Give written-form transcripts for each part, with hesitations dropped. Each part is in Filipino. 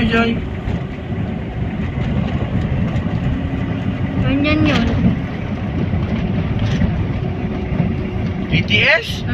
Joy. Ganyan yun. BTS?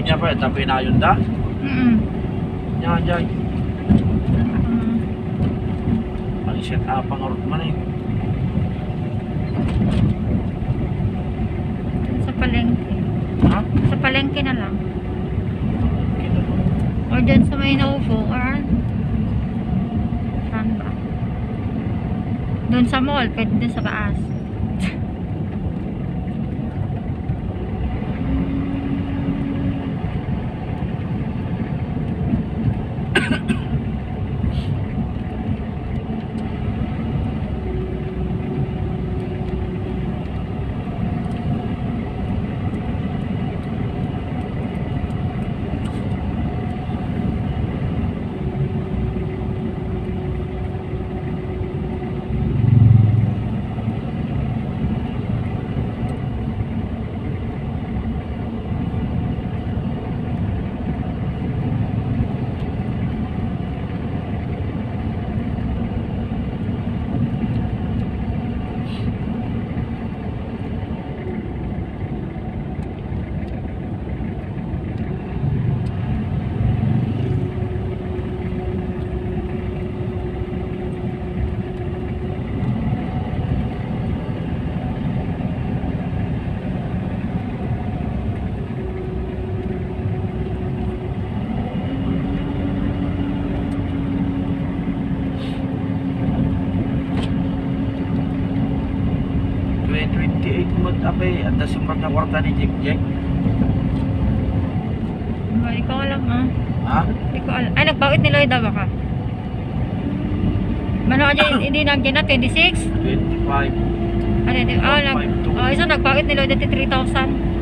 Niya pa, tapi na yun da. Yan, Joy. Ang set up ang orot man eh. Sa palengke. Ha? Sa palengke na lang. Or dyan sa may naupo. Or saan ba? Doon sa mall. Pwede doon sa taas. Tapi ada sempat na kwarta ni Jack. Hindi ko alam Ha? Hindi ko alam. Ay, nagpawit ni Lloyd ba ka? Mano ka dyan, hindi nagyan na 26? 25. Ano, isa nagpawit ni Lloyd at 3,000.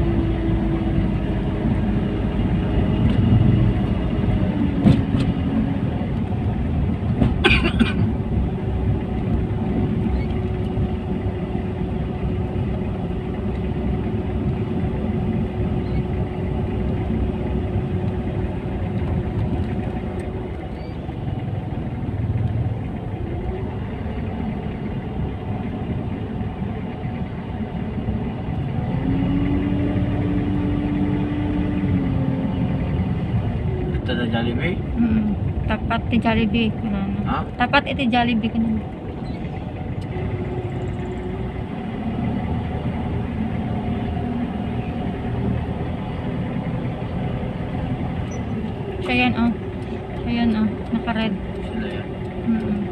Ito na Jollibee? Tapat ti Jollibee. Ha? Tapat iti Jollibee kanina. Siya yan, oh. Ayan, oh. Naka-red. Sila yan. Mm.